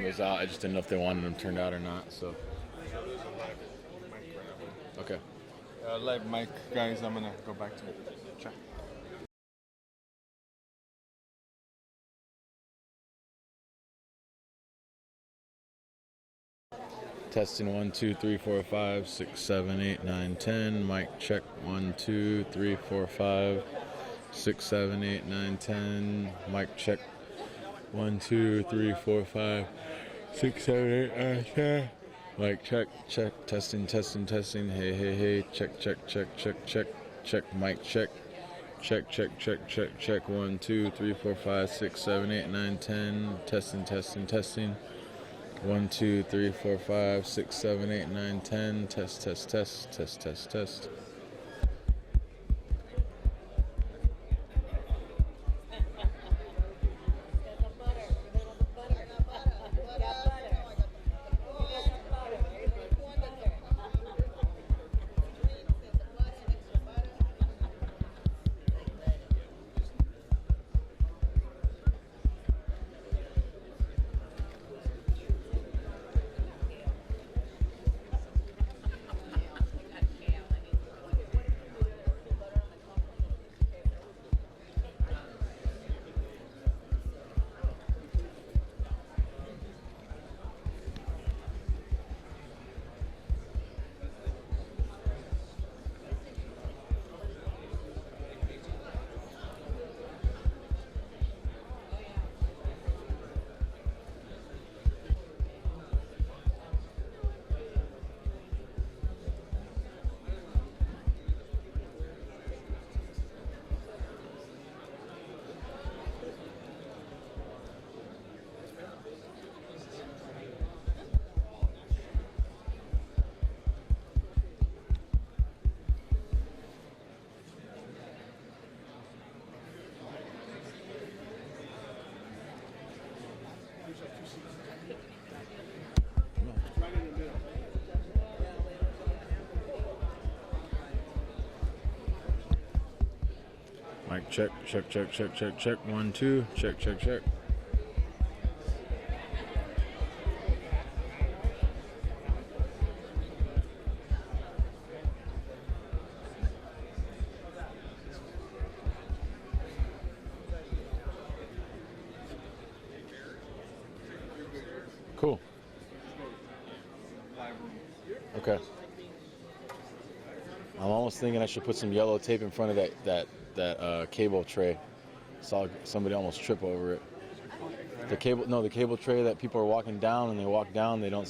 was out. I just didn't know if they wanted them turned out or not. So okay. Live mic, guys. I'm gonna go back to chat. Testing 1 2 3 4 5 6 7 8 9 10. Mic check 1 2 3 4 5 6 7 8 9 10. Mic check 1 2 3 4 5 6 7 8 9 10. Mic check testing testing. Hey check check mic check. Check 1 2 3 4 5 6 7 8 9 10. Testing 1 2 3 4 5 6 7 8 9 10. Test. Mic check 1 2 check. Cool. Okay. I'm almost thinking I should put some yellow tape in front of that cable tray. Saw somebody almost trip over it. The cable tray that people are walking down, and they walk down, they don't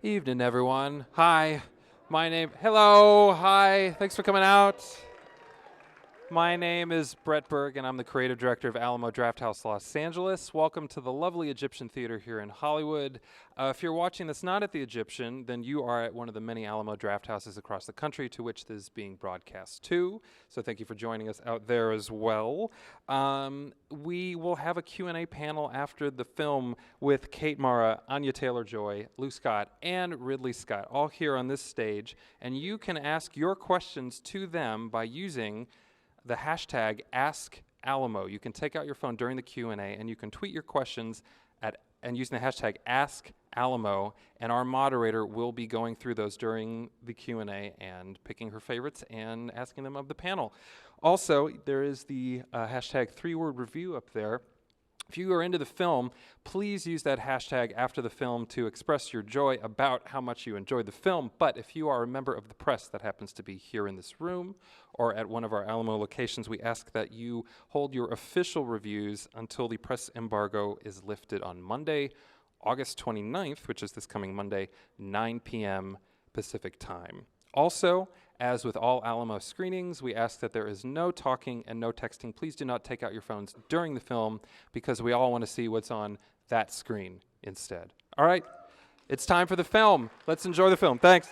Evening, everyone. Hi, hello, hi, thanks for coming out. My name is Brett Berg, and I'm the creative director of Alamo Drafthouse Los Angeles. Welcome to the lovely Egyptian Theater here in Hollywood. If you're watching this not at the Egyptian, then you are at one of the many Alamo Drafthouses across the country to which this is being broadcast to. So thank you for joining us out there as well. We will have a Q&A panel after the film with Kate Mara, Anya Taylor-Joy, Lou Scott, and Ridley Scott, all here on this stage. And you can ask your questions to them by using the hashtag #AskAlamo. You can take out your phone during the Q&A and you can tweet your questions and using the hashtag #AskAlamo, and our moderator will be going through those during the Q&A and picking her favorites and asking them of the panel. Also, there is the hashtag 3-word review up there. If you are into the film, please use that hashtag after the film to express your joy about how much you enjoyed the film. But if you are a member of the press that happens to be here in this room or at one of our Alamo locations, we ask that you hold your official reviews until the press embargo is lifted on Monday, August 29th, which is this coming Monday, 9 p.m. Pacific time. Also, as with all Alamo screenings, we ask that there is no talking and no texting. Please do not take out your phones during the film because we all want to see what's on that screen instead. All right, it's time for the film. Let's enjoy the film. Thanks.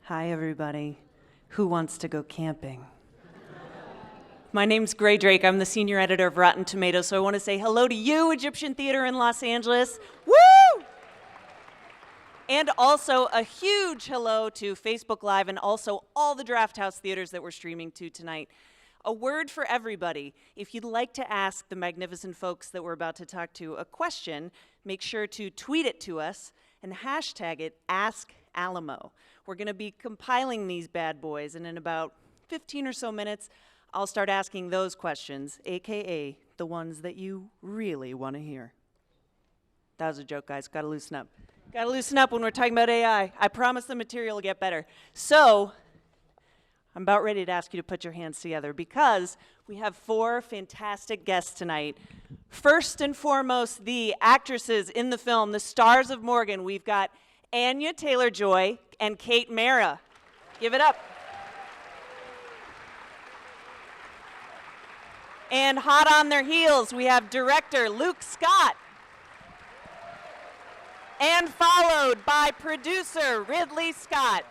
Hi, everybody. Who wants to go camping? My name's Gray Drake. I'm the senior editor of Rotten Tomatoes, so I want to say hello to you, Egyptian Theater in Los Angeles. Woo! And also a huge hello to Facebook Live and also all the Draft House theaters that we're streaming to tonight. A word for everybody. If you'd like to ask the magnificent folks that we're about to talk to a question, make sure to tweet it to us and hashtag it AskAlamo. We're going to be compiling these bad boys, and in about 15 or so minutes, I'll start asking those questions, AKA the ones that you really want to hear. That was a joke, guys. Got to loosen up. Got to loosen up when we're talking about AI. I promise the material will get better. So, I'm about ready to ask you to put your hands together because we have 4 fantastic guests tonight. First and foremost, the actresses in the film, the stars of Morgan. We've got Anya Taylor-Joy and Kate Mara. Give it up. And hot on their heels, we have director Luke Scott. And followed by producer Ridley Scott.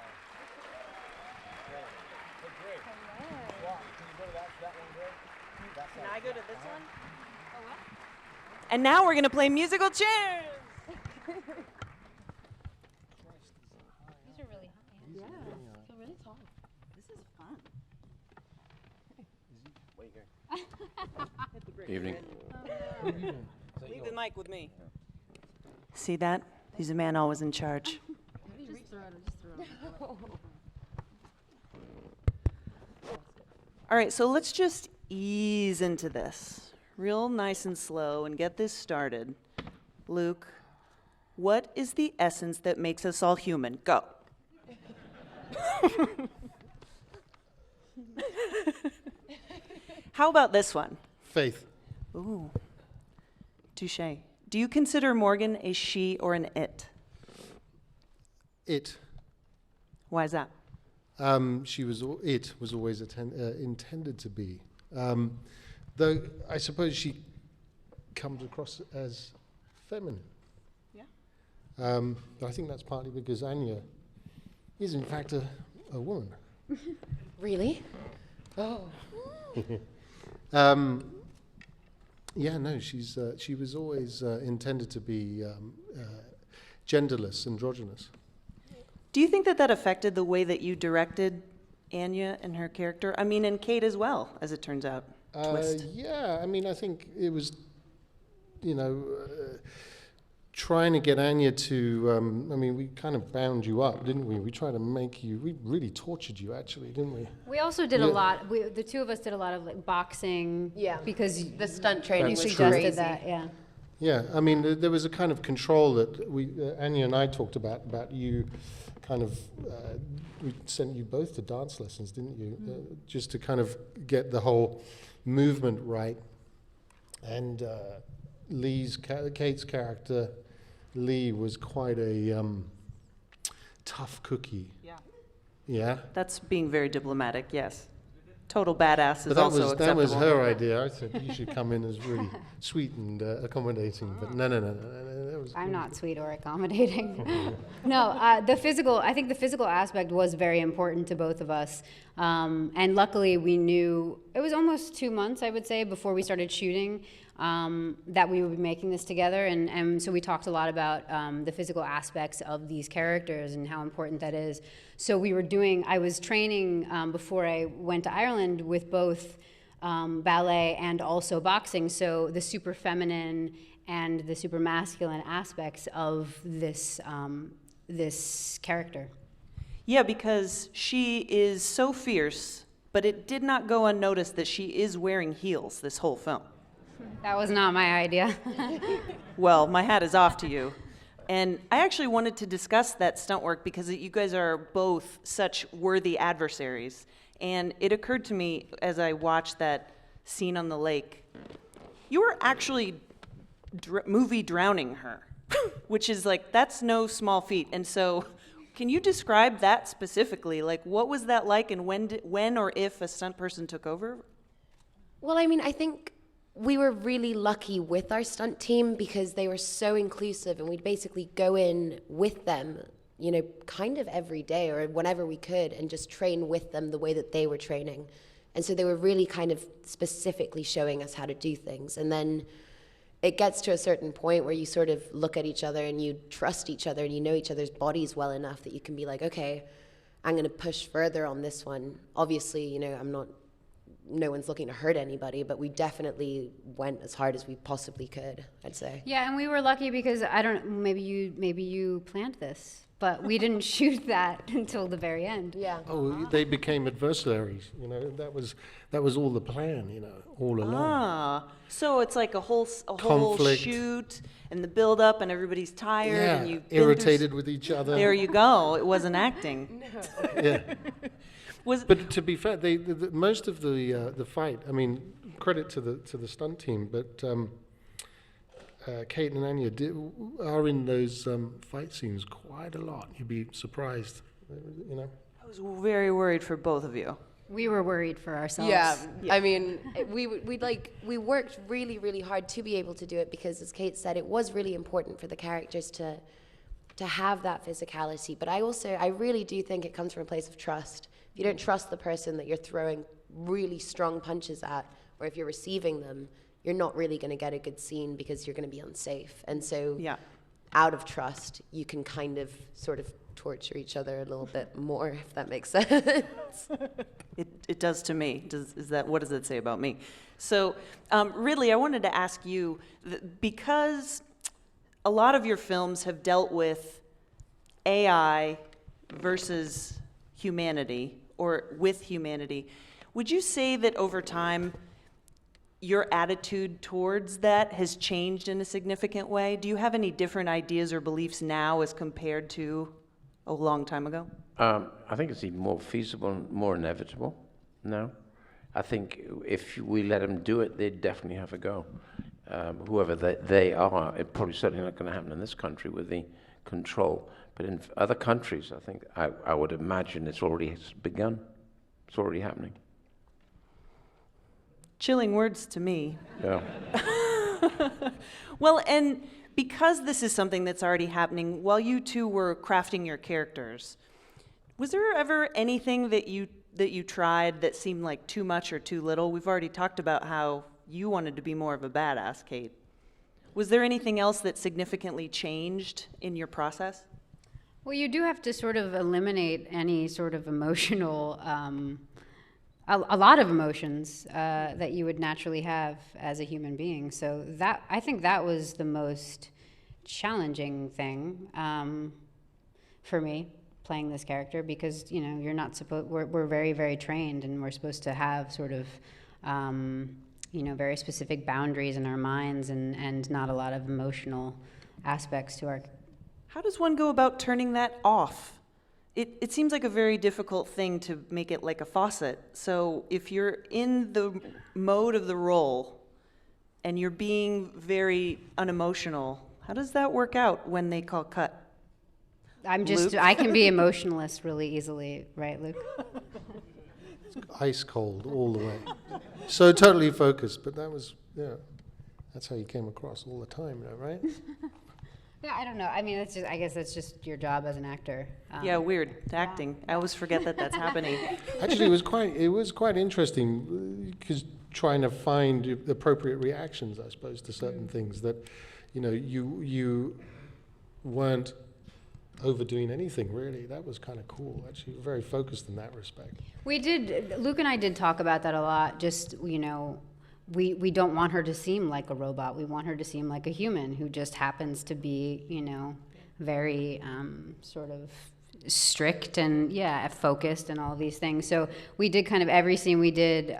Can I go to this one? Oh, what? And now we're going to play musical chairs. These are really high. Yeah, I feel really tall. This is fun. Hit the brick. Evening. Leave the mic with me. See that? He's a man always in charge. Just throw it. All right, so let's just ease into this real nice and slow and get this started. Luke, what is the essence that makes us all human? Go. How about this one? Faith. Ooh, touche. Do you consider Morgan a she or an it? It. Why is that? It was always intended to be. Though I suppose she comes across as feminine. Yeah. I think that's partly because Anya is in fact a woman. Really? Oh. Yeah, no, she was always intended to be genderless, androgynous. Do you think that that affected the way that you directed Anya and her character? I mean, and Kate as well, as it turns out. Twist. Yeah, I mean, I think it was, trying to get Anya to, we kind of bound you up, didn't we? We tried to make you, we really tortured you, actually, didn't we? We also did a lot. The two of us did a lot of like boxing. Yeah. Because The stunt training you was suggested crazy. that. Yeah. Yeah, I mean, there was a kind of control that Anya and I talked about you kind of, we sent you both to dance lessons, didn't you? Just to kind of get the whole movement right. And Kate's character, Lee, was quite a tough cookie. Yeah. Yeah? That's being very diplomatic, yes. Total badass is But that also was acceptable. her idea. I said you should come in as really sweet and accommodating. But no. That was I'm not sweet or accommodating. No, I think the physical aspect was very important to both of us. And luckily we knew, it was almost 2 months, I would say, before we started shooting, that we would be making this together. And so we talked a lot about the physical aspects of these characters and how important that is. So I was training before I went to Ireland with both ballet and also boxing. So the super feminine and the super masculine aspects of this character. Yeah, because she is so fierce, but it did not go unnoticed that she is wearing heels this whole film. That was not my idea. Well, my hat is off to you. And I actually wanted to discuss that stunt work because you guys are both such worthy adversaries. And it occurred to me as I watched that scene on the lake, you were actually movie drowning her, which is like, that's no small feat. And so can you describe that specifically? Like, what was that like, and when or if a stunt person took over? Well, I mean, I think we were really lucky with our stunt team because they were so inclusive, and we'd basically go in with them you know, kind of every day or whenever we could, and just train with them the way that they were training. And so they were really kind of specifically showing us how to do things. And then it gets to a certain point where you sort of look at each other and you trust each other and you know each other's bodies well enough that you can be like, okay, I'm going to push further on this one. Obviously, you know, no one's looking to hurt anybody, but we definitely went as hard as we possibly could, I'd say. Yeah, and we were lucky because maybe you planned this, but we didn't shoot that until the very end. Yeah. Oh, they became adversaries. You know, that was all the plan. You know, all along. Ah, so it's like a whole Conflict. shoot and the build up, and everybody's tired, Yeah, and you've been through irritated with each other. There you go. It wasn't acting. Yeah. Was But to be fair, the most of the fight. I mean, credit to the stunt team, but Kate and Anya are in those fight scenes quite a lot. You'd be surprised, you know. I was very worried for both of you. We were worried for ourselves. Yeah, I mean, we worked really, really hard to be able to do it because, as Kate said, it was really important for the characters to have that physicality. But I really do think it comes from a place of trust. If you don't trust the person that you're throwing really strong punches at, or if you're receiving them, you're not really going to get a good scene because you're going to be unsafe. And so, out of trust, you can kind of sort of torture each other a little bit more, if that makes sense. It does to me. What does it say about me? So, really, I wanted to ask you, because a lot of your films have dealt with AI versus humanity, or with humanity. Would you say that over time, your attitude towards that has changed in a significant way? Do you have any different ideas or beliefs now as compared to a long time ago? I think it's even more feasible and more inevitable now. I think if we let them do it, they'd definitely have a go. Whoever they are, it's probably certainly not going to happen in this country with the control. But in other countries, I think, I would imagine it's already begun. It's already happening. Chilling words to me. Yeah. Well, and because this is something that's already happening, while you two were crafting your characters, was there ever anything that you tried that seemed like too much or too little? We've already talked about how you wanted to be more of a badass, Kate. Was there anything else that significantly changed in your process? Well, you do have to sort of eliminate any sort of emotional, a lot of emotions that you would naturally have as a human being. So that, I think that was the most challenging thing for me, playing this character, because, you know, you're not supposed, we're very, very trained, and we're supposed to have sort of, you know, very specific boundaries in our minds, and not a lot of emotional aspects to our. How does one go about turning that off? It seems like a very difficult thing to make it like a faucet. So if you're in the mode of the role and you're being very unemotional, how does that work out when they call cut? I can be emotionless really easily, right, Luke? Ice cold all the way. So totally focused, but that's how you came across all the time, right? Yeah, I don't know. I mean, I guess that's just your job as an actor. Yeah, weird. Acting. I always forget that that's happening. Actually, it was quite interesting because trying to find appropriate reactions, I suppose, to certain things that, you know, you weren't overdoing anything really. That was kind of cool. Actually, very focused in that respect. Luke and I did talk about that a lot. Just, you know, we don't want her to seem like a robot. We want her to seem like a human who just happens to be, you know, very sort of strict and focused and all of these things. So we did kind of every scene we did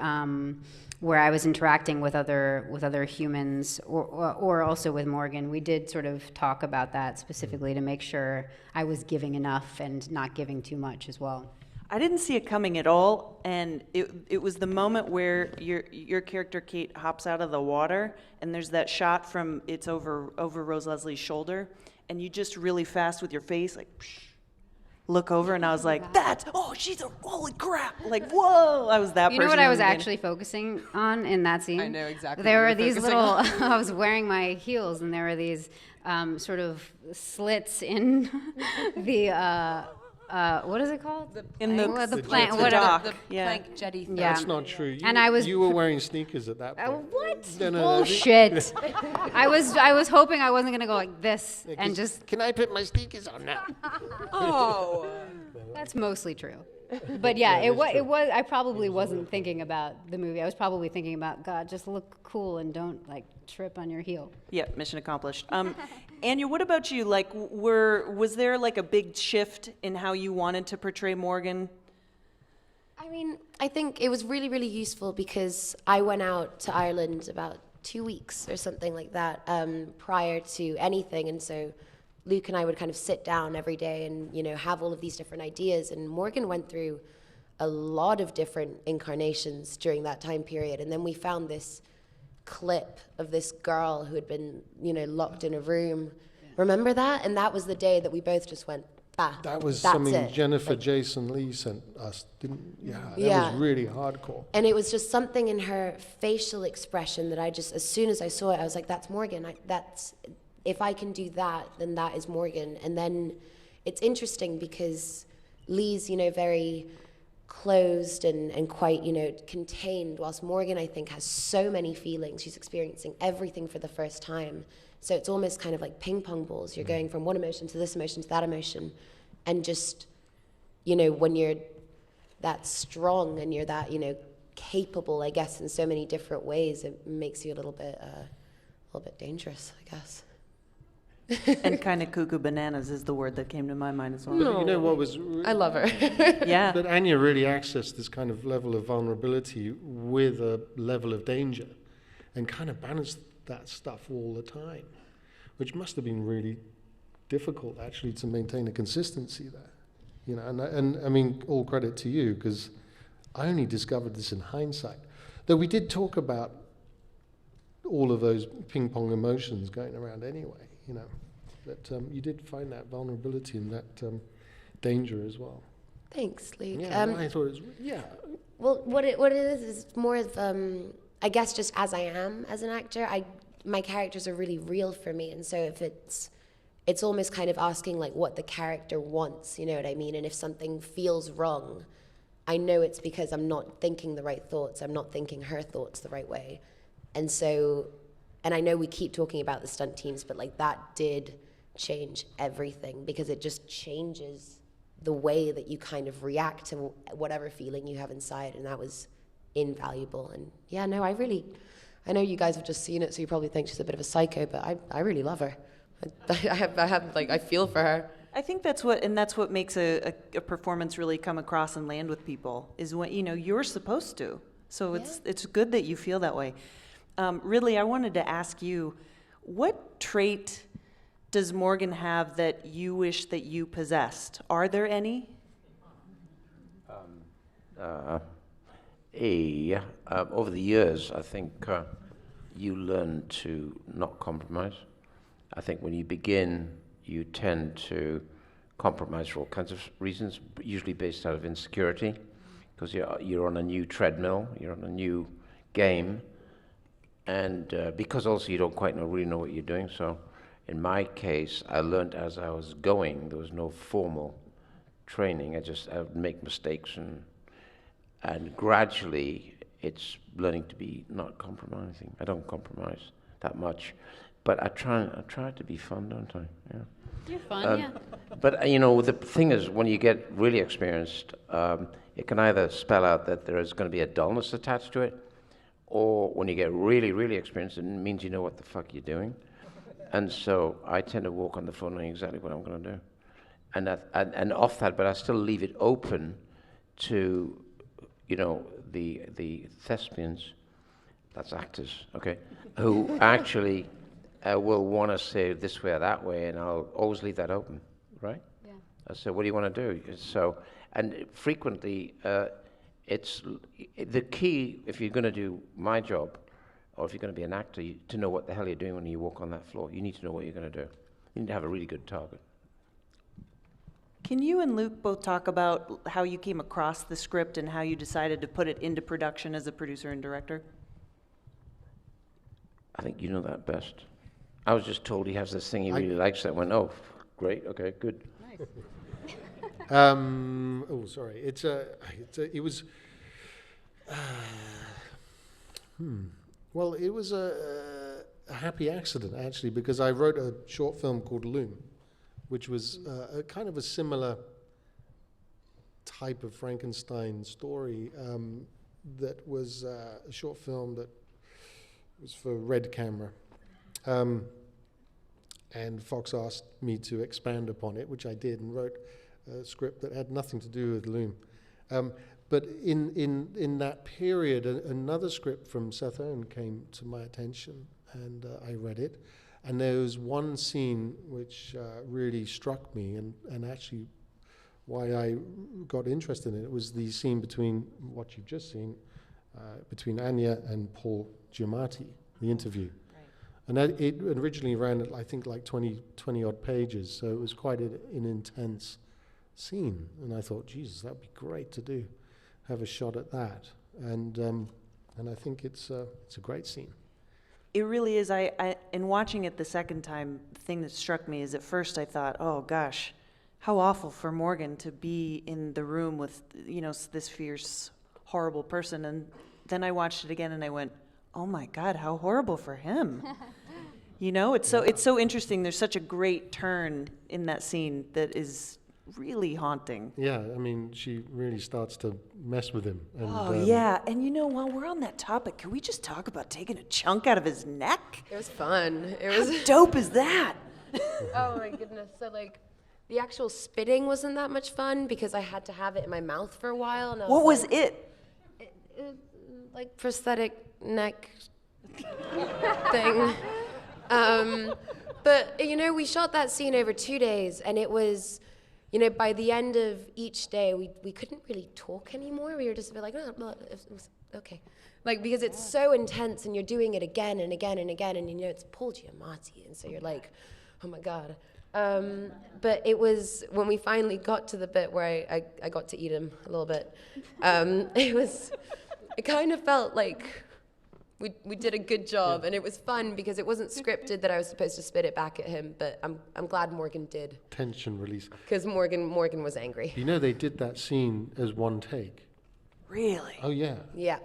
where I was interacting with other humans or also with Morgan. We did sort of talk about that specifically to make sure I was giving enough and not giving too much as well. I didn't see it coming at all, and it was the moment where your character Kate hops out of the water, and there's that shot from it's over Rose Leslie's shoulder, and you just really fast with your face, like, psh, look over, and I was like, she's a, holy crap. Like, whoa, I was that person. You know what I was in the actually focusing on in that scene? I know exactly There what were you're these focusing little, I was wearing my heels, and there were these sort of slits in the, what is it called? In the- Well, the the plank, jetty. whatever. dock. The Yeah. plank jetty thing. Yeah. That's not true. You, And I was- you were wearing sneakers at that point. What? No. Bullshit. I was hoping I wasn't gonna go like this and just. Can I put my sneakers on now? Oh. That's mostly true. But yeah, it was. I probably wasn't thinking about the movie. I was probably thinking about, God, just look cool and don't like trip on your heel. Yeah, mission accomplished. Anya, what about you? Like, was there like a big shift in how you wanted to portray Morgan? I mean, I think it was really, really useful because I went out to Ireland about 2 weeks or something like that prior to anything. And so Luke and I would kind of sit down every day and, have all of these different ideas. And Morgan went through a lot of different incarnations during that time period. And then we found this clip of this girl who had been, locked in a room. Yeah. Remember that? And that was the day that we both just went, That was that's something it. Jennifer Like, Jason Lee sent us, didn't? Yeah, that Yeah. was really hardcore. And it was just something in her facial expression that I just, as soon as I saw it, I was like, that's Morgan. If I can do that, then that is Morgan. And then it's interesting because Lee's, very closed and quite, contained, whilst Morgan, I think, has so many feelings. She's experiencing everything for the first time. So it's almost kind of like ping pong balls. You're going from one emotion to this emotion to that emotion. And just, when you're that strong and you're that, capable, I guess, in so many different ways, it makes you a little bit dangerous, I guess. And kind of cuckoo bananas is the word that came to my mind as well. But you know what was... I love her. Yeah. But Anya really accessed this kind of level of vulnerability with a level of danger and kind of balanced that stuff all the time, which must have been really difficult, actually, to maintain a consistency there. And I mean, all credit to you, because I only discovered this in hindsight. Though we did talk about all of those ping pong emotions going around anyway, But you did find that vulnerability and that danger as well. Thanks, Luke. Yeah, I thought it was, yeah. Well, what it is more of, I guess, just as I am as an actor, my characters are really real for me, and so if it's almost kind of asking like what the character wants, you know what I mean? And if something feels wrong, I know it's because I'm not thinking the right thoughts. I'm not thinking her thoughts the right way, and so, and I know we keep talking about the stunt teams, but like that did change everything because it just changes the way that you kind of react to whatever feeling you have inside, and that was invaluable. And yeah, no, I know you guys have just seen it, so you probably think she's a bit of a psycho, but I really love her. I feel for her. I think that's what makes a performance really come across and land with people is when you're supposed to. So it's good that you feel that way. Really, I wanted to ask you, what trait does Morgan have that you wish that you possessed? Are there any? Over the years, I think you learn to not compromise. I think when you begin, you tend to compromise for all kinds of reasons, usually based out of insecurity, because you're on a new treadmill, you're on a new game, and because also you don't quite really know what you're doing. So in my case, I learned as I was going. There was no formal training. I would make mistakes, and gradually it's learning to be not compromising. I don't compromise that much, but I try to be fun, don't I? Yeah. You're fun, yeah. But the thing is, when you get really experienced, it can either spell out that there is going to be a dullness attached to it, or when you get really, really experienced, it means you know what the fuck you're doing. And so I tend to walk on the floor knowing exactly what I'm going to do. And off that, but I still leave it open to, the thespians, that's actors, okay, who actually will want to say this way or that way, and I'll always leave that open, right? Yeah. So what do you want to do? So, and frequently, it's the key, if you're going to do my job, or if you're going to be an actor, to know what the hell you're doing when you walk on that floor. You need to know what you're going to do. You need to have a really good target. Can you and Luke both talk about how you came across the script and how you decided to put it into production as a producer and director? I think you know that best. I was just told he has this thing he really likes. I went, oh, great, okay, good. Oh, sorry. It was. Well, it was a happy accident actually, because I wrote a short film called Loom, which was a kind of a similar type of Frankenstein story. That was a short film that was for Red Camera. And Fox asked me to expand upon it, which I did, and wrote a script that had nothing to do with Loom. But in that period, another script from Seth Owen came to my attention, and I read it. And there was one scene which really struck me, and actually why I got interested in it was the scene between what you've just seen, between Anya and Paul Giamatti, the interview. And it originally ran at, I think, like 20 odd pages, so it was quite an intense scene. And I thought, Jesus, that'd be great to do, have a shot at that. And I think it's a great scene. It really is. I in watching it the second time, the thing that struck me is at first I thought, oh gosh, how awful for Morgan to be in the room with, this fierce, horrible person. And then I watched it again and I went, oh my God, how horrible for him. It's so interesting. There's such a great turn in that scene that is really haunting. Yeah, I mean, she really starts to mess with him. And, yeah. And while we're on that topic, can we just talk about taking a chunk out of his neck? It was fun. How dope is that? Oh my goodness. So the actual spitting wasn't that much fun because I had to have it in my mouth for a while. And What was it? Like prosthetic neck thing. But we shot that scene over 2 days, and it was, by the end of each day, we couldn't really talk anymore. We were just a bit like, oh, it was okay. Because it's so intense, and you're doing it again and again and again, and it's Paul Giamatti, and so you're like, oh my God. But it was, when we finally got to the bit where I got to eat him a little bit, it kind of felt like we did a good job, and it was fun because it wasn't scripted that I was supposed to spit it back at him, but I'm glad Morgan did. Tension release. Because Morgan was angry. They did that scene as one take. Really? Oh, yeah. Yeah,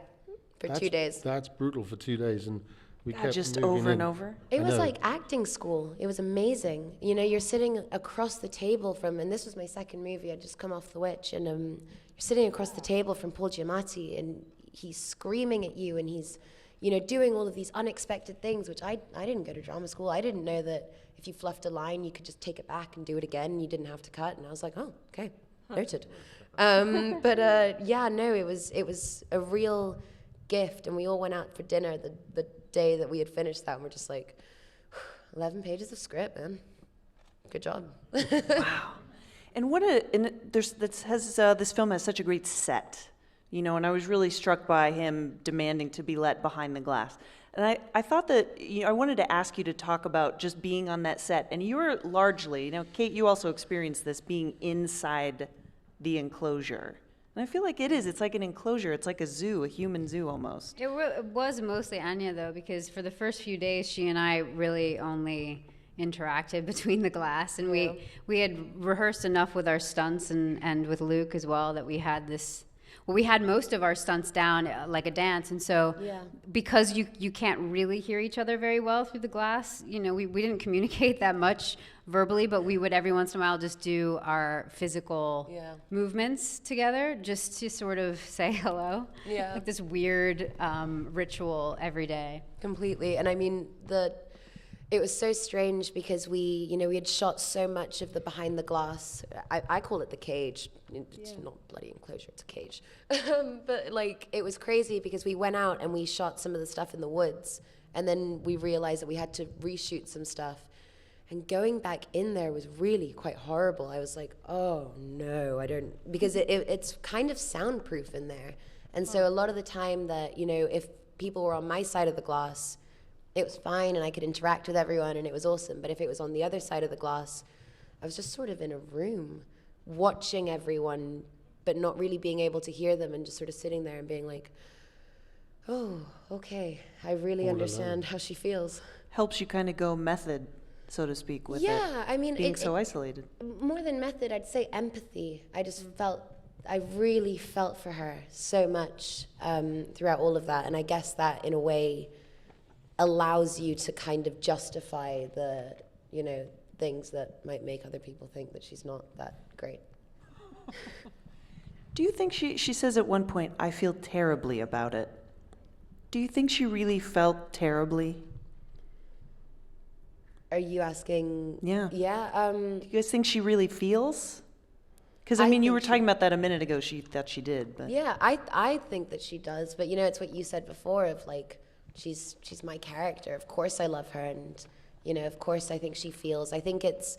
for 2 days. That's brutal for 2 days, and we kept just moving over in. and over? It was like acting school. It was amazing. You're sitting across the table from, and this was my second movie, I'd just come off The Witch, and you're sitting across the table from Paul Giamatti, and he's screaming at you, and he's doing all of these unexpected things, which I didn't go to drama school. I didn't know that if you fluffed a line, you could just take it back and do it again. You didn't have to cut. And I was like, oh, okay, noted. It was a real gift. And we all went out for dinner the day that we had finished that. And we're just like, 11 pages of script, man. Good job. Wow. And this film has such a great set. And I was really struck by him demanding to be let behind the glass. And I thought that, I wanted to ask you to talk about just being on that set. And you were largely, Kate, you also experienced this, being inside the enclosure. And I feel like it's like an enclosure. It's like a zoo, a human zoo almost. It was mostly Anya, though, because for the first few days, she and I really only interacted between the glass. And we had rehearsed enough with our stunts and with Luke as well that we had this... Well, we had most of our stunts down like a dance, and so because you can't really hear each other very well through the glass, we didn't communicate that much verbally, but we would every once in a while just do our physical movements together just to sort of say hello. Yeah. Like this weird ritual every day. Completely. And I mean, it was so strange because we had shot so much of the behind the glass. I call it the cage. It's not bloody enclosure, it's a cage. But it was crazy because we went out and we shot some of the stuff in the woods, and then we realized that we had to reshoot some stuff. And going back in there was really quite horrible. I was like, oh no, because it's kind of soundproof in there. And so a lot of the time that, if people were on my side of the glass, it was fine and I could interact with everyone and it was awesome. But if it was on the other side of the glass, I was just sort of in a room watching everyone, but not really being able to hear them, and just sort of sitting there and being like, oh, okay, I really understand how she feels. Helps you kind of go method, so to speak, with Yeah, I mean, being so isolated. more than method, I'd say empathy. I really felt for her so much throughout all of that, and I guess that in a way allows you to kind of justify the, things that might make other people think that she's not that great. Do you think she says at one point, I feel terribly about it. Do you think she really felt terribly? Are you asking? Yeah. Yeah. Do you guys think she really feels? Because, I I mean, you think were she- talking about that a minute ago, that she did. But Yeah, I think that she does, but it's what you said before of like, she's my character. Of course I love her, and of course I think she feels. I think it's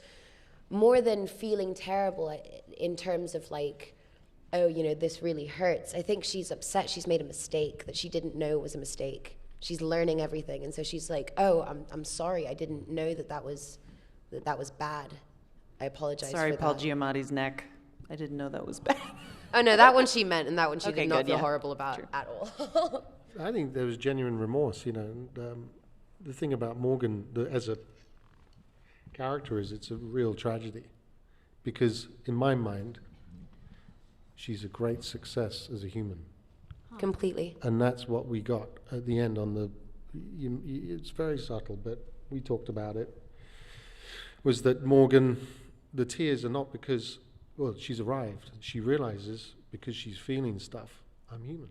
more than feeling terrible in terms of like, oh, this really hurts. I think she's upset she's made a mistake that she didn't know was a mistake. She's learning everything, and so she's like, oh, I'm sorry, I didn't know that was bad. I apologize sorry, for Paul that. Giamatti's neck. I didn't know that was bad. Oh no, that one she meant, and that one she Okay, did not good, feel yeah. horrible about at all. I think there was genuine remorse, and the thing about Morgan as a character is it's a real tragedy, because in my mind, she's a great success as a human. Completely. And that's what we got at the end on the, it's very subtle, but we talked about it, was that Morgan, the tears are not because, well, she's arrived. She realizes because she's feeling stuff, I'm human.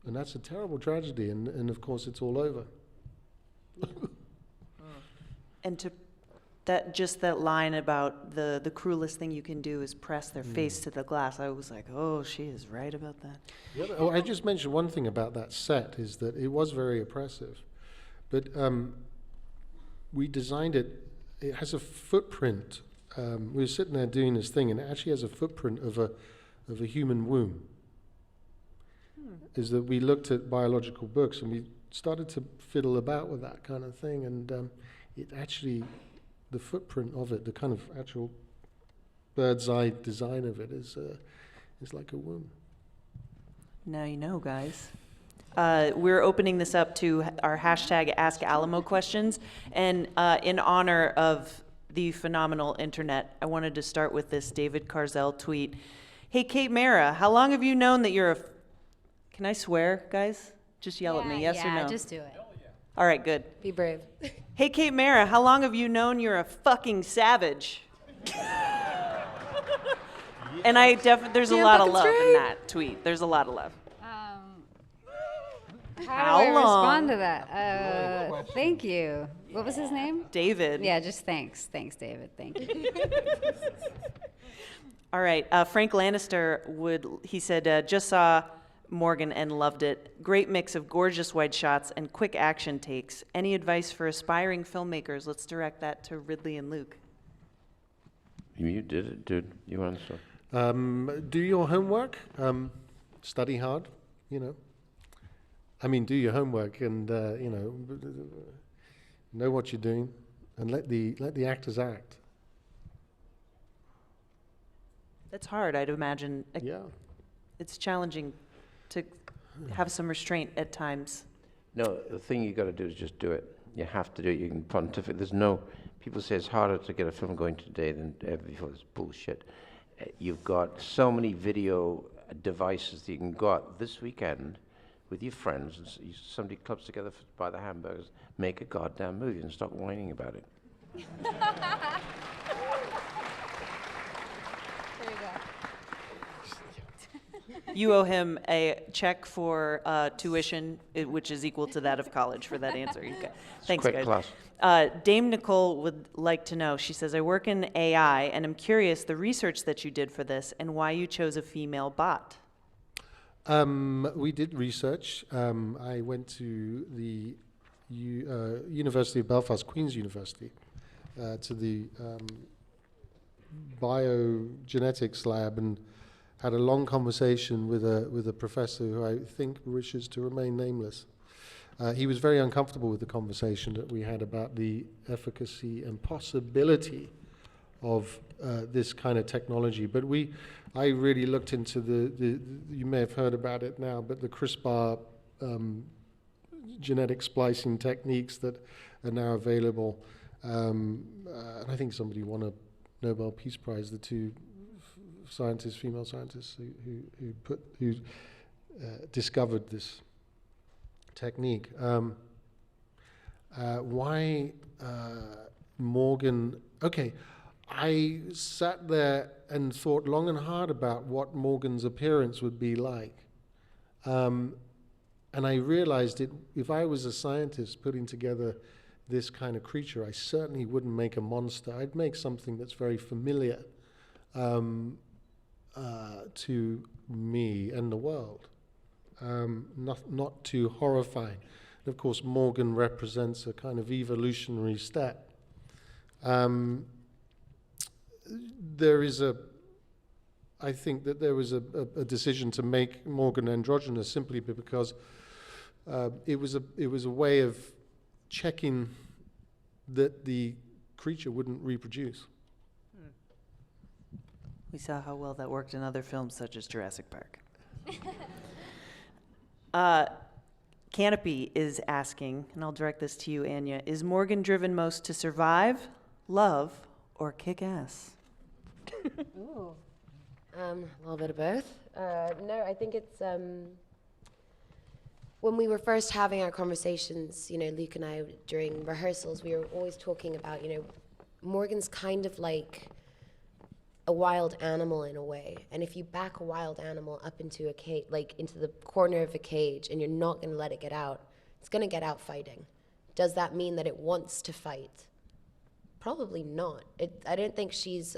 And that's a terrible tragedy, and of course it's all over. And that line about the cruelest thing you can do is press their face to the glass. I was like, oh, she is right about that. Oh, I just mentioned one thing about that set is that it was very oppressive, but we designed it. It has a footprint. We were sitting there doing this thing, and it actually has a footprint of a human womb. Is that we looked at biological books and we started to fiddle about with that kind of thing, and it actually, the footprint of it, the kind of actual bird's eye design of it is like a womb. Now you know, guys. We're opening this up to our hashtag Ask Alamo questions, and in honor of the phenomenal internet, I wanted to start with this David Carzell tweet. Hey, Kate Mara, how long have you known that you're a... Can I swear, guys? Just yell at me, yes or no? Yeah, just do it. All right, good. Be brave. Hey, Kate Mara, how long have you known you're a fucking savage? And there's a Damn lot of fucking love in straight. that tweet. There's a lot of love. How do I long? respond to that? Thank you. What was his name? David. Yeah, just thanks. Thanks, David. Thank you. All right. Frank Lannister he said, just saw Morgan and loved it. Great mix of gorgeous wide shots and quick action takes. Any advice for aspiring filmmakers? Let's direct that to Ridley and Luke. You did it, dude. You answer. Do your homework. Study hard. Do your homework and know what you're doing, and let the actors act. That's hard, I'd imagine. Yeah. It's challenging to have some restraint at times. No, the thing you got to do is just do it. You have to do it. You can pontificate. People say it's harder to get a film going today than ever before. It's bullshit. You've got so many video devices that you can go out this weekend with your friends, and somebody clubs together to buy the hamburgers, make a goddamn movie and stop whining about it. You owe him a check for tuition, which is equal to that of college for that answer. Thanks, quick guys. class. Dame Nicole would like to know, she says, I work in AI, and I'm curious the research that you did for this and why you chose a female bot. We did research. I went to the University of Belfast, Queen's University, to the biogenetics lab, and had a long conversation with a professor who I think wishes to remain nameless. He was very uncomfortable with the conversation that we had about the efficacy and possibility of this kind of technology. But I really looked into you may have heard about it now, but the CRISPR genetic splicing techniques that are now available. And I think somebody won a Nobel Peace Prize, the two female scientists who discovered this technique. Why Morgan? Okay, I sat there and thought long and hard about what Morgan's appearance would be like. And I realized if I was a scientist putting together this kind of creature, I certainly wouldn't make a monster. I'd make something that's very familiar to me and the world, not too horrifying. And of course, Morgan represents a kind of evolutionary step. I think that there was a decision to make Morgan androgynous simply because it was a way of checking that the creature wouldn't reproduce. We saw how well that worked in other films such as Jurassic Park. Canopy is asking, and I'll direct this to you, Anya, is Morgan driven most to survive, love, or kick ass? Ooh. A little bit of both. No, I think it's when we were first having our conversations, Luke and I during rehearsals, we were always talking about, Morgan's kind of like a wild animal in a way. And if you back a wild animal up into a cage, like into the corner of a cage, and you're not going to let it get out, it's going to get out fighting. Does that mean that it wants to fight? Probably not. I don't think she's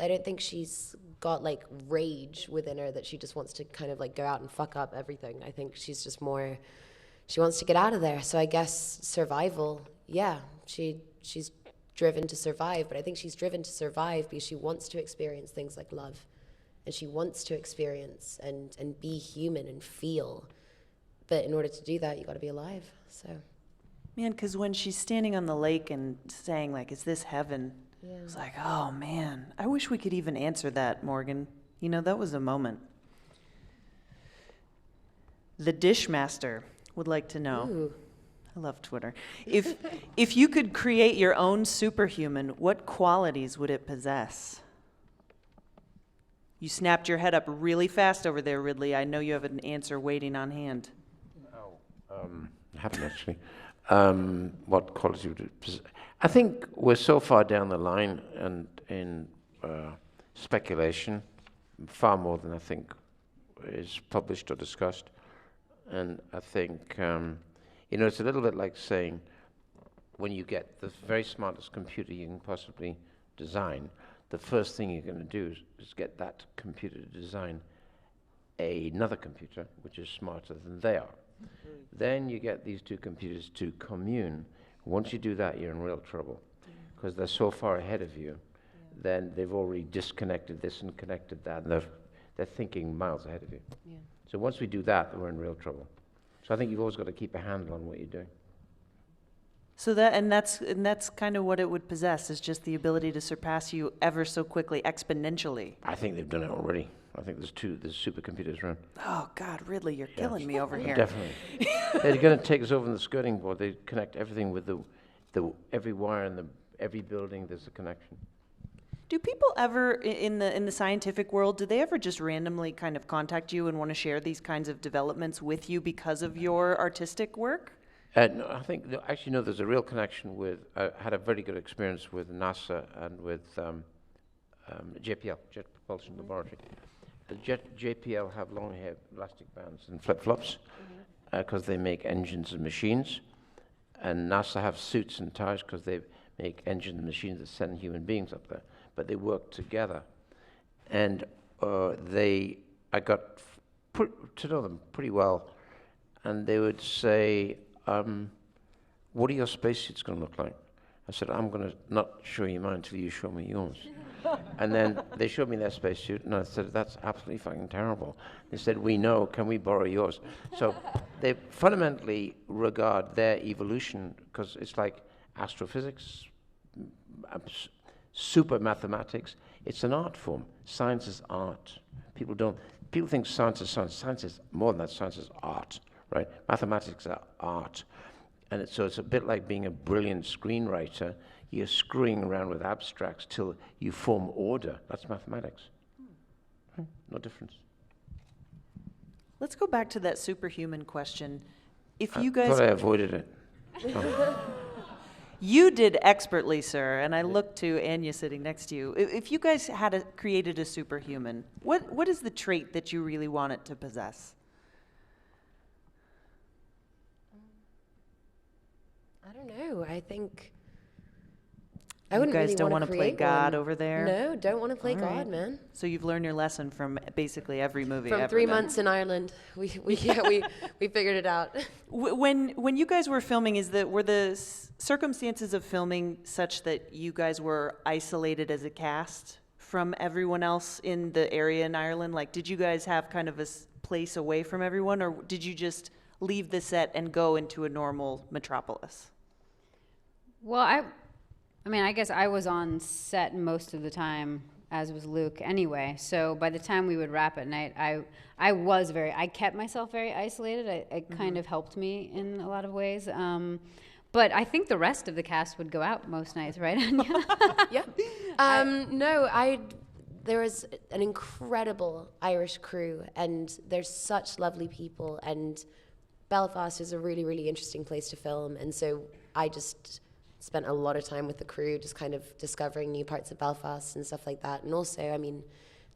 got like rage within her that she just wants to kind of like go out and fuck up everything. I think she's just more, she wants to get out of there. So I guess survival, yeah, she's driven to survive, but I think she's driven to survive because she wants to experience things like love, and she wants to experience and be human and feel. But in order to do that, you got to be alive. So. Man, because when she's standing on the lake and saying, like, is this heaven? Yeah. It's like, oh, man, I wish we could even answer that, Morgan. That was a moment. The Dishmaster would like to know. Ooh. I love Twitter. If you could create your own superhuman, what qualities would it possess? You snapped your head up really fast over there, Ridley. I know you have an answer waiting on hand. I haven't actually. What quality would it possess? I think we're so far down the line and in speculation, far more than I think is published or discussed. And I think, it's a little bit like saying when you get the very smartest computer you can possibly design, the first thing you're going to do is get that computer to design another computer which is smarter than they are. Then you get these two computers to commune. Once you do that, you're in real trouble because they're so far ahead of you. Then they've already disconnected this and connected that, and they're thinking miles ahead of you. Yeah. So once we do that, we're in real trouble. So I think you've always got to keep a handle on what you're doing. So that's kind of what it would possess, is just the ability to surpass you ever so quickly, exponentially. I think they've done it already. I think there's supercomputers around. Oh God, Ridley, you're killing me over here. Definitely. They're going to take us over in the skirting board. They connect everything with the every wire in every building. There's a connection. Do people ever in the scientific world, do they ever just randomly kind of contact you and want to share these kinds of developments with you because of your artistic work? No, I think actually no. There's a real connection with. I had a very good experience with NASA and with JPL, Jet Propulsion Laboratory. The JPL have long hair elastic bands and flip-flops because they make engines and machines, and NASA have suits and ties because they make engines and machines that send human beings up there. But they work together, and I got to know them pretty well, and they would say, what are your spacesuits going to look like? I said, I'm going to not show you mine until you show me yours. And then they showed me their spacesuit, and I said, that's absolutely fucking terrible. They said, we know, can we borrow yours? So they fundamentally regard their evolution, because it's like astrophysics, super mathematics, It's an art form. Science is art. People think science is science. Science is more than that. Science is art, right? Mathematics are art. And so it's a bit like being a brilliant screenwriter. You're screwing around with abstracts till you form order. That's mathematics. No difference. Let's go back to that superhuman question. If I you guys, thought I avoided it. you did expertly, sir, and I looked to Anya sitting next to you. If you guys had created a superhuman, what is the trait that you really want it to possess? I don't know. I think I You wouldn't guys really don't want wanna to play create God one. over there? No, don't want to play All God, right. man. So you've learned your lesson from basically every movie From ever, 3 then. months in Ireland, we figured it out. When you guys were filming, were the circumstances of filming such that you guys were isolated as a cast from everyone else in the area in Ireland? Like, did you guys have kind of a place away from everyone, or did you just leave the set and go into a normal metropolis? Well, I mean, I guess I was on set most of the time, as was Luke anyway. So by the time we would wrap at night, I kept myself very isolated. It kind of helped me in a lot of ways. But I think the rest of the cast would go out most nights, right, Anya? Yeah. There was an incredible Irish crew, and there's such lovely people, and Belfast is a really, really interesting place to film, and so I just spent a lot of time with the crew, just kind of discovering new parts of Belfast and stuff like that. And also, I mean,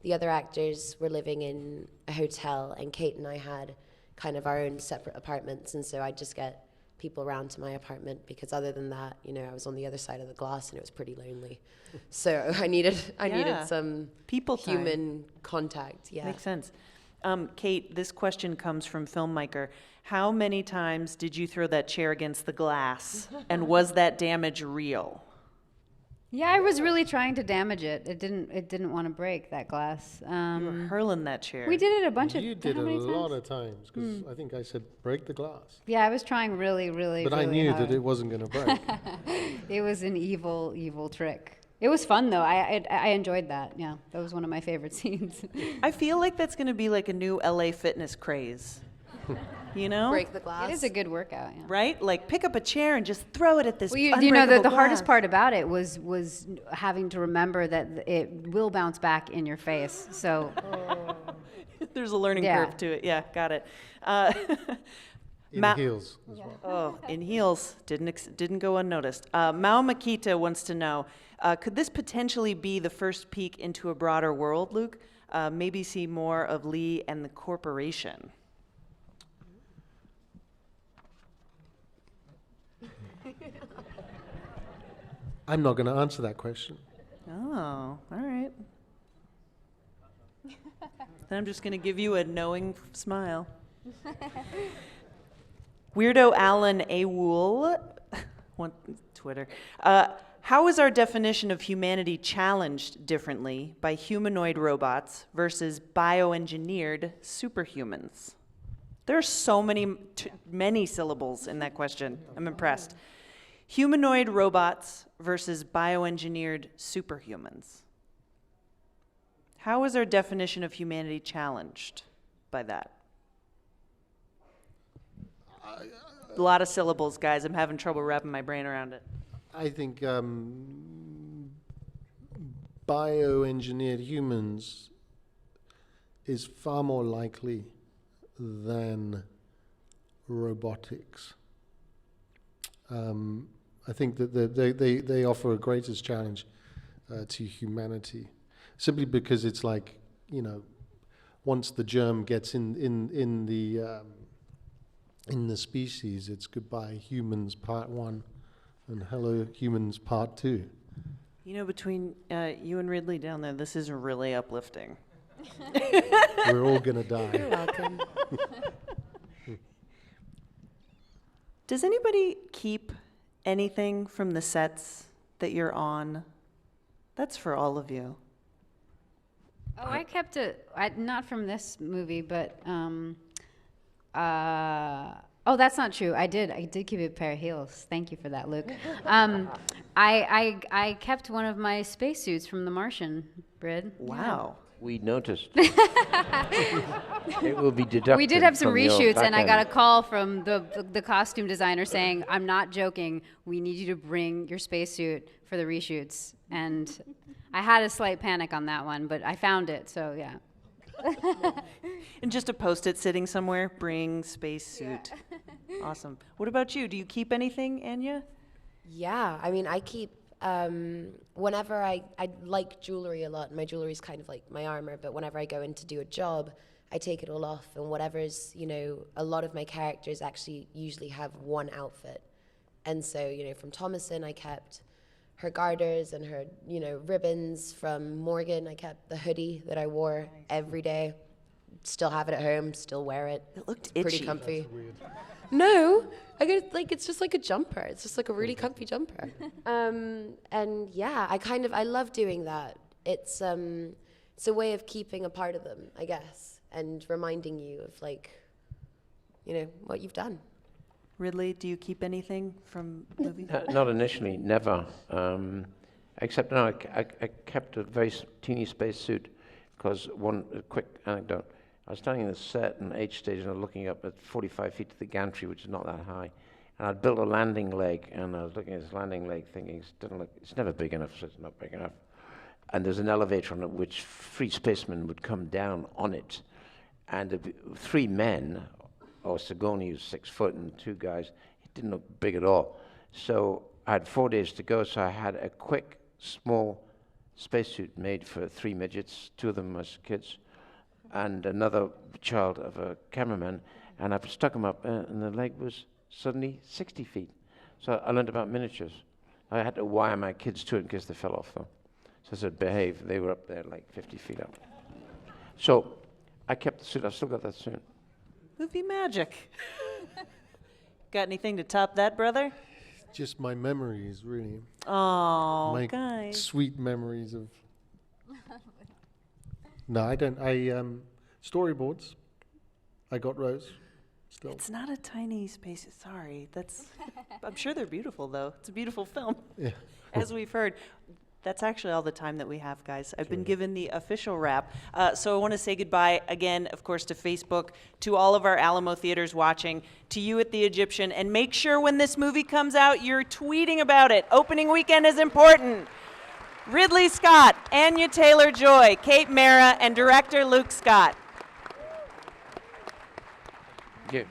the other actors were living in a hotel, and Kate and I had kind of our own separate apartments, and so I'd just get people around to my apartment, because other than that, you know, I was on the other side of the glass and it was pretty lonely. So I needed some people time. human contact. Yeah. Makes sense. Kate, this question comes from Filmmaker. How many times did you throw that chair against the glass, and was that damage real? Yeah, I was really trying to damage it. It didn't want to break, that glass. You were hurling that chair. We did it a bunch of You did how a many lot times? of times, because I think I said break the glass. Yeah, I was trying really, really, But really I knew hard. that it wasn't going to break. It was an evil, evil trick. It was fun though. I enjoyed that. Yeah, that was one of my favorite scenes. I feel like that's going to be like a new LA fitness craze. You know? Break the glass. It is a good workout. Yeah. Right? Like pick up a chair and just throw it at this Well, you know, unbreakable the hardest glass. part about it was having to remember that it will bounce back in your face. So There's a learning Yeah. curve to it. Yeah, got it. In Ma- heels as well. Oh, in heels. Didn't go unnoticed. Mao Makita wants to know, could this potentially be the first peek into a broader world, Luke? Maybe see more of Lee and the corporation. I'm not going to answer that question. Oh, all right. Then I'm just going to give you a knowing smile. Weirdo Alan Awool, Twitter. How is our definition of humanity challenged differently by humanoid robots versus bioengineered superhumans? There are so many syllables in that question. I'm impressed. Humanoid robots versus bioengineered superhumans. How is our definition of humanity challenged by that? A lot of syllables, guys. I'm having trouble wrapping my brain around it. I think bioengineered humans is far more likely than robotics. I think that they offer a greatest challenge to humanity, simply because it's like, you know, once the germ gets in the species, it's goodbye humans part 1 and hello humans part 2. You know, between you and Ridley down there, this is really uplifting. We're all gonna die. You're welcome. Does anybody keep anything from the sets that you're on? That's for all of you. Oh, I kept it. Not from this movie, but Oh, that's not true. I did keep a pair of heels. Thank you for that, Luke. I kept one of my spacesuits from The Martian, Brid. Wow. We noticed. It will be deducted. We did have some from your reshoots, back and I got a end. call from the costume designer saying, "I'm not joking. We need you to bring your spacesuit for the reshoots." And I had a slight panic on that one, but I found it. So yeah. And just a post-it sitting somewhere, bring spacesuit. Awesome. What about you? Do you keep anything, Anya? Yeah, I mean, I keep, whenever I like jewelry a lot, and my jewelry is kind of like my armor, but whenever I go in to do a job, I take it all off, and whatever's, a lot of my characters actually usually have one outfit. And so, from Thomason, I kept her garters and her, ribbons. From Morgan, I kept the hoodie that I wore every day. Still have it at home, still wear it. It looked It's pretty itchy. comfy. No, I get it's just like a jumper. It's just like a really comfy jumper. And yeah, I love doing that. It's a way of keeping a part of them, I guess, and reminding you of what you've done. Ridley, do you keep anything from movies? Not initially, never. Except now I kept a very teeny space suit because a quick anecdote. I was standing in the set in H stage and I was looking up at 45 feet to the gantry, which is not that high. And I'd built a landing leg, and I was looking at this landing leg thinking, it's never big enough, so it's not big enough. And there's an elevator on it which 3 spacemen would come down on it. And there'd be 3 men, Sigourney was 6 foot, and 2 guys, it didn't look big at all. So I had 4 days to go, so I had a quick, small spacesuit made for 3 midgets, 2 of them was kids, and another child of a cameraman, and I stuck them up, and the leg was suddenly 60 feet. So I learned about miniatures. I had to wire my kids to it in case they fell off, though. So I said, behave. They were up there like 50 feet up. So I kept the suit. I've still got that suit. Movie magic. Got anything to top that, brother? Just my memories, really. Oh, My guys. sweet memories of. No, I don't. Storyboards. I got Rose. Still. It's not a tiny space. Sorry. I'm sure they're beautiful, though. It's a beautiful film. Yeah. As we've heard. That's actually all the time that we have, guys. I've been given the official wrap. So I want to say goodbye again, of course, to Facebook, to all of our Alamo theaters watching, to you at the Egyptian, and make sure when this movie comes out, you're tweeting about it. Opening weekend is important. Ridley Scott, Anya Taylor-Joy, Kate Mara, and director Luke Scott. Yeah.